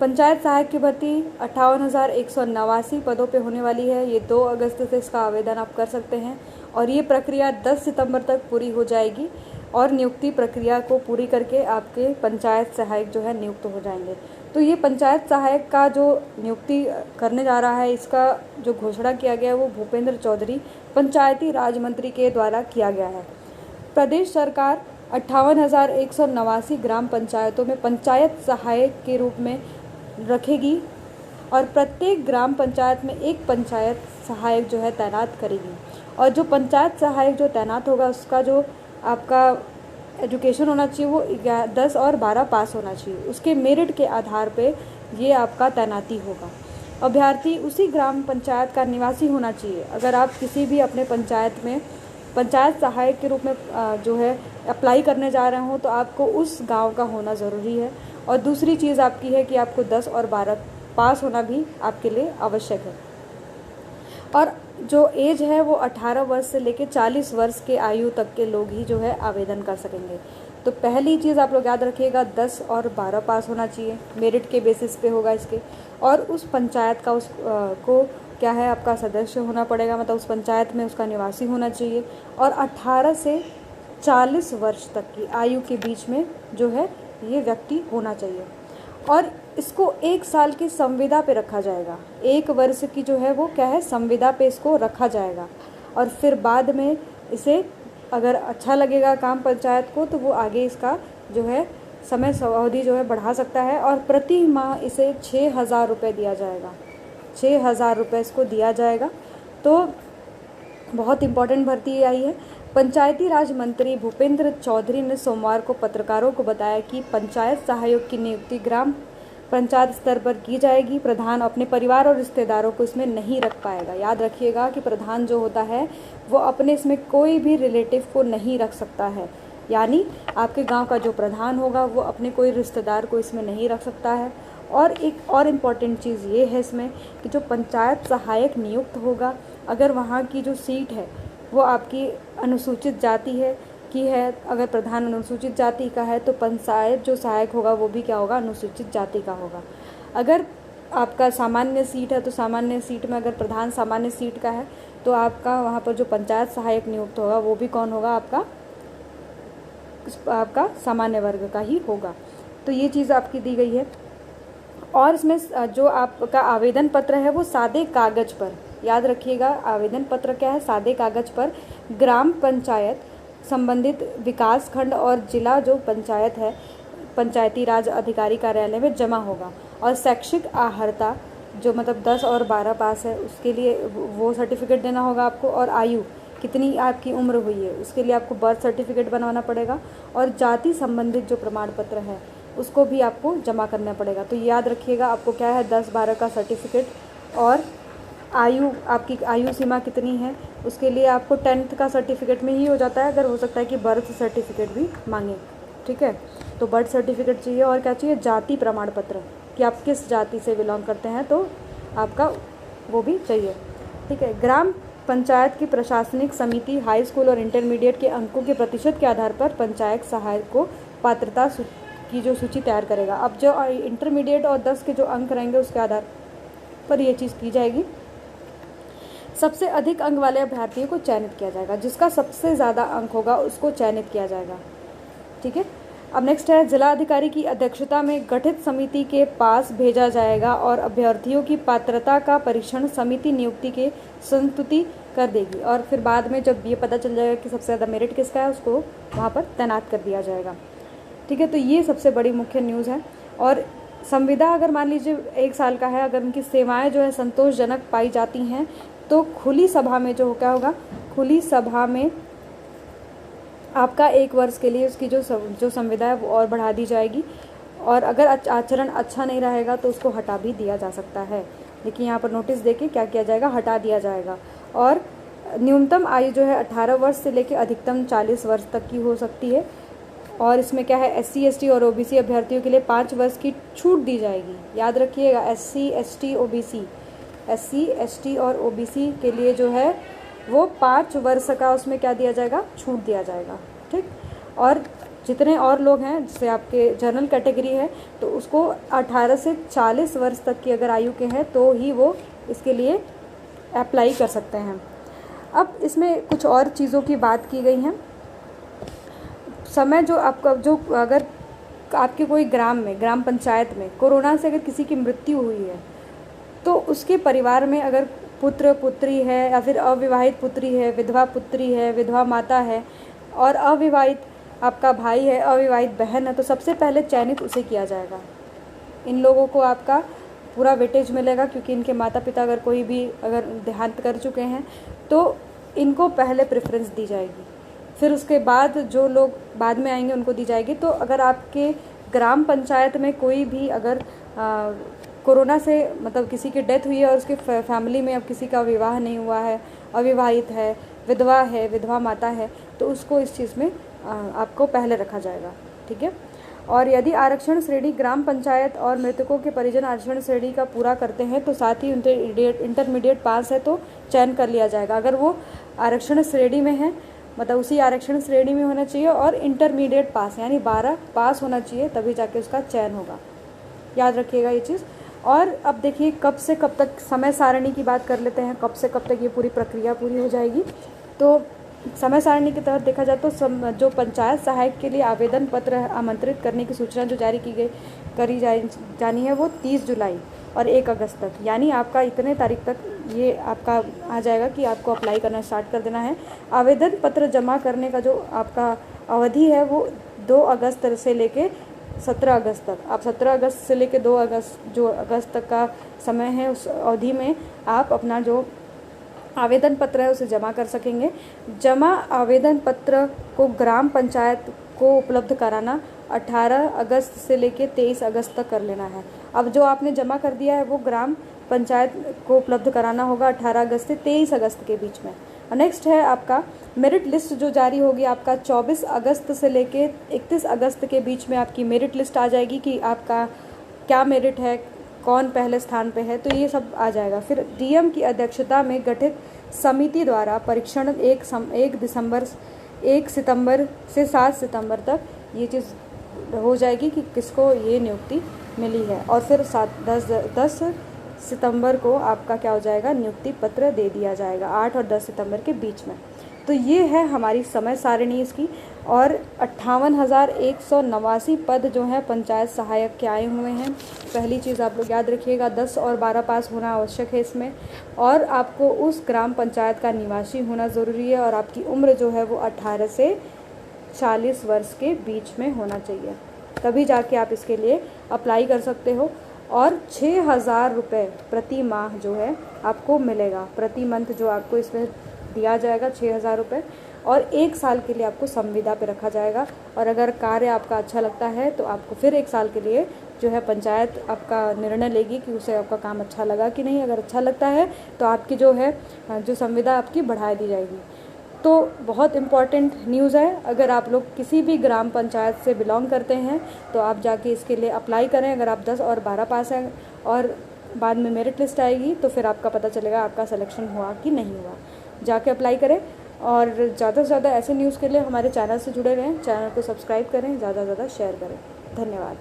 पंचायत सहायक की भर्ती 58,189 पदों पे होने वाली है। ये 2 अगस्त से इसका आवेदन आप कर सकते हैं और ये प्रक्रिया 10 सितंबर तक पूरी हो जाएगी और नियुक्ति प्रक्रिया को पूरी करके आपके पंचायत सहायक जो है नियुक्त हो जाएंगे। तो ये पंचायत सहायक का जो नियुक्ति करने जा रहा है, इसका जो घोषणा किया गया है वो भूपेंद्र चौधरी पंचायती राज मंत्री के द्वारा किया गया है। प्रदेश सरकार 58,189 ग्राम पंचायतों में पंचायत सहायक के रूप में रखेगी और प्रत्येक ग्राम पंचायत में एक पंचायत सहायक जो है तैनात करेगी। और जो पंचायत सहायक जो तैनात होगा उसका जो आपका एजुकेशन होना चाहिए वो 10 और 12 पास होना चाहिए। उसके मेरिट के आधार पे ये आपका तैनाती होगा। अभ्यर्थी उसी ग्राम पंचायत का निवासी होना चाहिए। अगर आप किसी भी अपने पंचायत में पंचायत सहायक के रूप में जो है अप्लाई करने जा रहे हो तो आपको उस गांव का होना ज़रूरी है। और दूसरी चीज़ आपकी है कि आपको 10 और 12 पास होना भी आपके लिए आवश्यक है। और जो एज है वो 18 वर्ष से लेकर 40 वर्ष के आयु तक के लोग ही जो है आवेदन कर सकेंगे। तो पहली चीज़ आप लोग याद रखिएगा, 10 और 12 पास होना चाहिए, मेरिट के बेसिस पे होगा इसके। और उस पंचायत का को क्या है आपका सदस्य होना पड़ेगा, मतलब उस पंचायत में उसका निवासी होना चाहिए। और 18 से 40 वर्ष तक की आयु के बीच में जो है ये व्यक्ति होना चाहिए। और इसको 1 साल की संविदा पे रखा जाएगा। 1 वर्ष की जो है वो क्या है संविदा पे इसको रखा जाएगा। और फिर बाद में इसे अगर अच्छा लगेगा काम पंचायत को तो वो आगे इसका जो है समय अवधि जो है बढ़ा सकता है। और प्रति माह इसे 6,000 रुपये दिया जाएगा। 6,000 रुपये इसको दिया जाएगा। तो बहुत इम्पोर्टेंट भर्ती आई है। पंचायती राज मंत्री भूपेंद्र चौधरी ने सोमवार को पत्रकारों को बताया कि पंचायत सहायक की नियुक्ति ग्राम पंचायत स्तर पर की जाएगी। प्रधान अपने परिवार और रिश्तेदारों को इसमें नहीं रख पाएगा। याद रखिएगा कि प्रधान जो होता है वो अपने इसमें कोई भी रिलेटिव को नहीं रख सकता है। यानी आपके गांव का जो प्रधान होगा वो अपने कोई रिश्तेदार को इसमें नहीं रख सकता है। और एक और इम्पॉर्टेंट चीज़ ये है इसमें कि जो पंचायत सहायक नियुक्त होगा, अगर वहाँ की जो सीट है वो आपकी अनुसूचित जाति है अगर प्रधान अनुसूचित जाति का है तो पंचायत जो सहायक होगा वो भी क्या होगा, अनुसूचित जाति का होगा। अगर आपका सामान्य सीट है तो सामान्य सीट में अगर प्रधान सामान्य सीट का है तो आपका वहाँ पर जो पंचायत सहायक नियुक्त होगा वो भी कौन होगा, आपका सामान्य वर्ग का ही होगा। तो ये चीज़ आपकी दी गई है। और इसमें जो आपका आवेदन पत्र है वो सादे कागज पर, याद रखिएगा आवेदन पत्र क्या है, सादे कागज पर ग्राम पंचायत संबंधित विकास खंड और जिला जो पंचायत है पंचायती राज अधिकारी कार्यालय में जमा होगा। और शैक्षिक अर्हता जो मतलब 10 और 12 पास है उसके लिए वो सर्टिफिकेट देना होगा आपको। और आयु कितनी आपकी उम्र हुई है उसके लिए आपको बर्थ सर्टिफिकेट बनवाना पड़ेगा। और जाति संबंधित जो प्रमाण पत्र है उसको भी आपको जमा करना पड़ेगा। तो याद रखिएगा आपको क्या है 10-12 का सर्टिफिकेट और आयु, आपकी आयु सीमा कितनी है उसके लिए आपको 10th का सर्टिफिकेट में ही हो जाता है। अगर हो सकता है कि बर्थ सर्टिफिकेट भी मांगे, ठीक है। तो बर्थ सर्टिफिकेट चाहिए और क्या चाहिए, जाति प्रमाण पत्र कि आप किस जाति से बिलोंग करते हैं तो आपका वो भी चाहिए, ठीक है। ग्राम पंचायत की प्रशासनिक समिति हाई स्कूल और इंटरमीडिएट के अंकों के प्रतिशत के आधार पर पंचायत सहायक को पात्रता की जो सूची तैयार करेगा। अब जो इंटरमीडिएट और 10 के जो अंक रहेंगे उसके आधार पर ये चीज़ की जाएगी। सबसे अधिक अंक वाले अभ्यर्थियों को चयनित किया जाएगा, जिसका सबसे ज़्यादा अंक होगा उसको चयनित किया जाएगा, ठीक है। अब नेक्स्ट है जिला अधिकारी की अध्यक्षता में गठित समिति के पास भेजा जाएगा और अभ्यर्थियों की पात्रता का परीक्षण समिति नियुक्ति के संस्तुति कर देगी। और फिर बाद में जब ये पता चल जाएगा कि सबसे ज़्यादा मेरिट किसका है उसको वहाँ पर तैनात कर दिया जाएगा, ठीक है। तो ये सबसे बड़ी मुख्य न्यूज़ है। और संविदा अगर मान लीजिए 1 साल का है, अगर उनकी सेवाएं जो है संतोषजनक पाई जाती हैं तो खुली सभा में जो क्या होगा, खुली सभा में आपका 1 वर्ष के लिए उसकी जो संविदा है वो और बढ़ा दी जाएगी। और अगर आचरण अच्छा नहीं रहेगा तो उसको हटा भी दिया जा सकता है। देखिए यहाँ पर नोटिस देके क्या किया जाएगा, हटा दिया जाएगा। और न्यूनतम आयु जो है 18 वर्ष से लेकर अधिकतम 40 वर्ष तक की हो सकती है। और इसमें क्या है SC ST और OBC अभ्यर्थियों के लिए 5 वर्ष की छूट दी जाएगी। याद रखिएगा SC ST और OBC के लिए जो है वो 5 वर्ष का उसमें क्या दिया जाएगा, छूट दिया जाएगा, ठीक। और जितने और लोग हैं, जैसे आपके जनरल कैटेगरी है तो उसको 18 से 40 वर्ष तक की अगर आयु के हैं तो ही वो इसके लिए अप्लाई कर सकते हैं। अब इसमें कुछ और चीज़ों की बात की गई है। समय जो आपका, जो अगर आपके कोई ग्राम पंचायत में कोरोना से अगर किसी की मृत्यु हुई है तो उसके परिवार में अगर पुत्र पुत्री है या फिर अविवाहित पुत्री है, विधवा पुत्री है, विधवा माता है और अविवाहित आपका भाई है, अविवाहित बहन है, तो सबसे पहले चयनित उसे किया जाएगा। इन लोगों को आपका पूरा वेटेज मिलेगा, क्योंकि इनके माता पिता अगर कोई भी अगर देहांत कर चुके हैं तो इनको पहले प्रेफरेंस दी जाएगी। फिर उसके बाद जो लोग बाद में आएंगे उनको दी जाएगी। तो अगर आपके ग्राम पंचायत में कोई भी अगर कोरोना से मतलब किसी की डेथ हुई है और उसके फैमिली में अब किसी का विवाह नहीं हुआ है, अविवाहित है, विधवा माता है, तो उसको इस चीज़ में आपको पहले रखा जाएगा। ठीक है। और यदि आरक्षण श्रेणी ग्राम पंचायत और मृतकों के परिजन आरक्षण श्रेणी का पूरा करते हैं तो साथ ही इंटरमीडिएट पास है तो चयन कर लिया जाएगा। अगर वो आरक्षण श्रेणी में है मतलब उसी आरक्षण श्रेणी में होना चाहिए और इंटरमीडिएट पास यानी 12 पास होना चाहिए, तभी जाके उसका चयन होगा। याद रखिएगा ये चीज़। और अब देखिए कब से कब तक समय सारणी की बात कर लेते हैं, कब से कब तक ये पूरी प्रक्रिया पूरी हो जाएगी। तो समय सारणी के तहत देखा जाए तो जो पंचायत सहायक के लिए आवेदन पत्र आमंत्रित करने की सूचना जो जारी करी जानी है वो 30 जुलाई और 1 अगस्त तक, यानी आपका इतने तारीख तक ये आपका आ जाएगा कि आपको अप्लाई करना स्टार्ट कर देना है। आवेदन पत्र जमा करने का जो आपका अवधि है वो 2 अगस्त से लेके 17 अगस्त तक। आप 17 अगस्त से लेके 2 अगस्त तक का समय है, उस अवधि में आप अपना जो आवेदन पत्र है उसे जमा कर सकेंगे। जमा आवेदन पत्र को ग्राम पंचायत को उपलब्ध कराना 18 अगस्त से लेके 23 अगस्त तक कर लेना है। अब जो आपने जमा कर दिया है वो ग्राम पंचायत को उपलब्ध कराना होगा 18 अगस्त से 23 अगस्त के बीच में। नेक्स्ट है आपका मेरिट लिस्ट जो जारी होगी आपका 24 अगस्त से लेके 31 अगस्त के बीच में आपकी मेरिट लिस्ट आ जाएगी कि आपका क्या मेरिट है, कौन पहले स्थान पे है, तो ये सब आ जाएगा। फिर डीएम की अध्यक्षता में गठित समिति द्वारा परीक्षण 1 सितंबर से 7 सितंबर तक ये चीज़ हो जाएगी कि किसको ये नियुक्ति मिली है। और फिर 10 सितंबर को आपका क्या हो जाएगा, नियुक्ति पत्र दे दिया जाएगा 8 और 10 सितंबर के बीच में। तो ये है हमारी समय सारणी इसकी। और 58,189 पद जो हैं पंचायत सहायक के आए हुए हैं। पहली चीज़ आप लोग याद रखिएगा 10 और 12 पास होना आवश्यक है इसमें, और आपको उस ग्राम पंचायत का निवासी होना ज़रूरी है, और आपकी उम्र जो है वो 18 से 40 वर्ष के बीच में होना चाहिए, तभी जाके आप इसके लिए अप्लाई कर सकते हो। और 6,000 रुपये प्रति माह जो है आपको मिलेगा, प्रति मंथ जो आपको इसमें दिया जाएगा 6,000 रुपये, और 1 साल के लिए आपको संविदा पे रखा जाएगा। और अगर कार्य आपका अच्छा लगता है तो आपको फिर 1 साल के लिए जो है पंचायत आपका निर्णय लेगी कि उसे आपका काम अच्छा लगा कि नहीं। अगर अच्छा लगता है तो आपकी जो है जो संविदा आपकी बढ़ा दी जाएगी। तो बहुत इम्पॉर्टेंट न्यूज़ है। अगर आप लोग किसी भी ग्राम पंचायत से बिलोंग करते हैं तो आप जाके इसके लिए अप्लाई करें। अगर आप 10 और 12 पास हैं और बाद में मेरिट लिस्ट आएगी तो फिर आपका पता चलेगा आपका सिलेक्शन हुआ कि नहीं हुआ। जाके अप्लाई करें, और ज़्यादा से ज़्यादा ऐसे न्यूज़ के लिए हमारे चैनल से जुड़े रहें। चैनल को सब्सक्राइब करें, ज़्यादा से ज़्यादा शेयर करें। धन्यवाद।